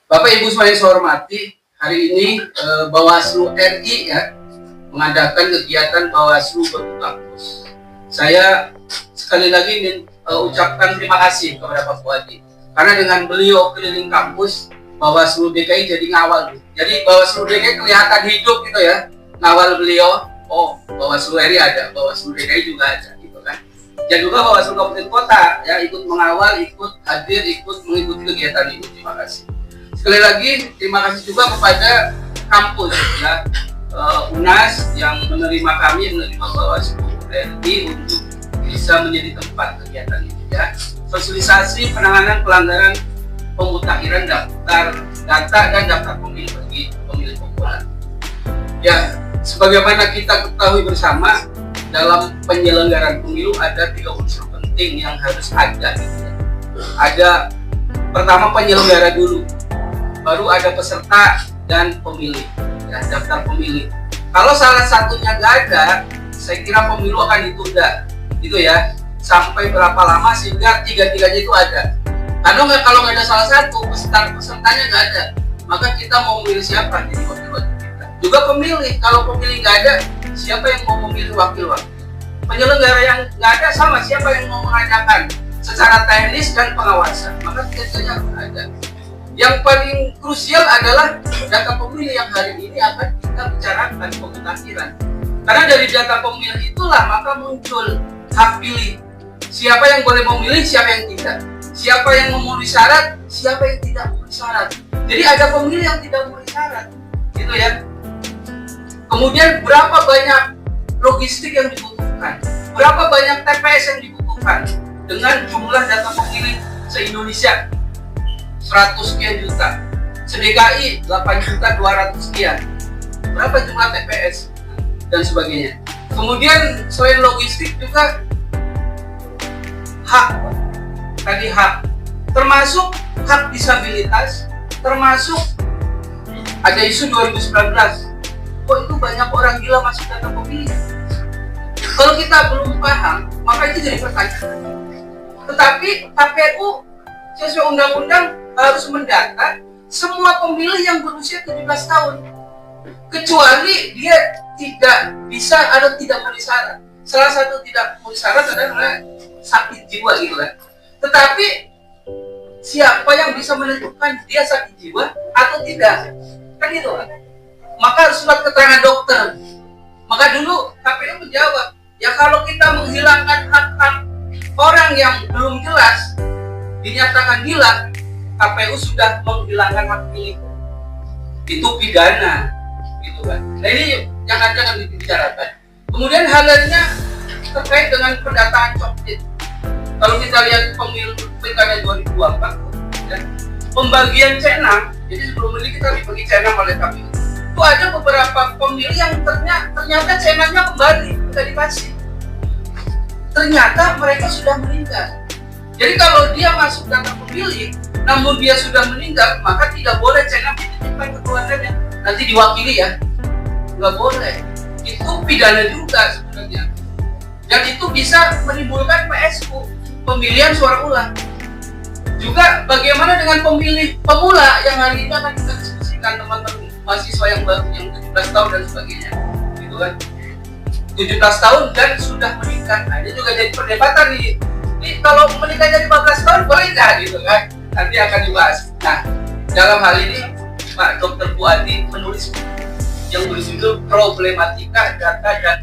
Bapak Ibu semua yang saya hormati, hari ini Bawaslu RI ya mengadakan kegiatan Bawaslu berkampus. Saya sekali lagi ingin ucapkan terima kasih kepada Pak Puadi karena dengan beliau keliling kampus, Bawaslu DKI jadi ngawal. Jadi Bawaslu DKI kelihatan hidup gitu ya, ngawal beliau. Oh, Bawaslu RI ada, Bawaslu DKI juga ada gitu kan. Dan juga Bawaslu Kabupaten Kota ya ikut mengawal, ikut hadir, ikut mengikuti kegiatan ini. Terima kasih. Sekali lagi terima kasih juga kepada kampus ya, UNAS yang menerima kami, menerima Bawaslu RI untuk bisa menjadi tempat kegiatan ini ya. Sosialisasi penanganan pelanggaran pemutakhiran daftar data dan daftar pemilih bagi pemilih pemula. Ya, sebagaimana kita ketahui bersama, dalam penyelenggaraan pemilu ada 3 unsur penting yang harus ada. Ada pertama penyelenggara dulu, baru ada peserta dan pemilih, ya, daftar pemilih. Kalau salah satunya nggak ada, saya kira pemilu akan ditunda, gitu ya, sampai berapa lama sehingga tiga-tiganya itu ada. Karena kalau nggak ada salah satu, pesertanya nggak ada, maka kita mau memilih siapa jadi wakil-wakil kita. Juga pemilih, kalau pemilih nggak ada, siapa yang mau memilih wakil-wakil? Penyelenggara yang nggak ada sama siapa yang mau mengadakan secara teknis dan pengawasan, maka tiga-tiganya harus ada. Yang paling krusial adalah data pemilih yang hari ini akan kita bicarakan pemutakhiran. Karena dari data pemilih itulah maka muncul hak pilih. Siapa yang boleh memilih, siapa yang tidak. Siapa yang memenuhi syarat, siapa yang tidak memenuhi syarat. Jadi ada pemilih yang tidak memenuhi syarat, gitu ya. Kemudian berapa banyak logistik yang dibutuhkan, berapa banyak TPS yang dibutuhkan dengan jumlah data pemilih se-Indonesia 100 sekian juta, se-DKI 8.200.000 sekian, berapa jumlah TPS dan sebagainya. Kemudian selain logistik juga hak, tadi hak, termasuk hak disabilitas, termasuk ada isu 2019, kok itu banyak orang gila masuk data pemilih. Kalau kita belum paham, maka itu jadi pertanyaan. Tetapi KPU sesuai undang-undang harus mendata semua pemilih yang berusia 17 tahun, kecuali dia tidak bisa atau tidak memenuhi syarat. Salah satu tidak memenuhi syarat adalah sakit jiwa gitu kan. Tetapi siapa yang bisa menentukan dia sakit jiwa atau tidak? Kan gitu kan. Maka harus surat keterangan dokter. Maka dulu KPU menjawab, ya kalau kita menghilangkan hak-hak orang yang belum jelas, dinyatakan gila, KPU sudah menghilangkan hak pilih. Itu pidana, gitu kan. Nah ini jangan dibicarakan. Kemudian hal lainnya terkait dengan pendataan coklit. Kalau kita lihat pemilu pilkada 2024, ya, pembagian C6, jadi sebelum ini kita dibagi C6 oleh KPU. Itu ada beberapa pemilih yang ternyata C6-nya kembali, tidak dikasih. Ternyata mereka sudah meninggal. Jadi kalau dia masuk data pemilih, namun dia sudah meninggal, maka tidak boleh C6 dititipkan ke keluarganya. Nanti diwakili ya, nggak boleh. Itu pidana juga sebenarnya. Dan itu bisa menimbulkan PSU, pemilihan suara ulang. Juga bagaimana dengan pemilih pemula yang hari ini akan kita diskusikan teman-teman mahasiswa yang baru, yang 17 tahun dan sebagainya, gitu kan. 17 tahun dan sudah menikah, nah, ini juga jadi perdebatan nih. Ini kalau menikahnya 15 tahun boleh nggak gitu kan? Nanti akan dibahas. Nah, dalam hal ini Pak Dr. Puadi menulis yang berjudul Problematika Data dan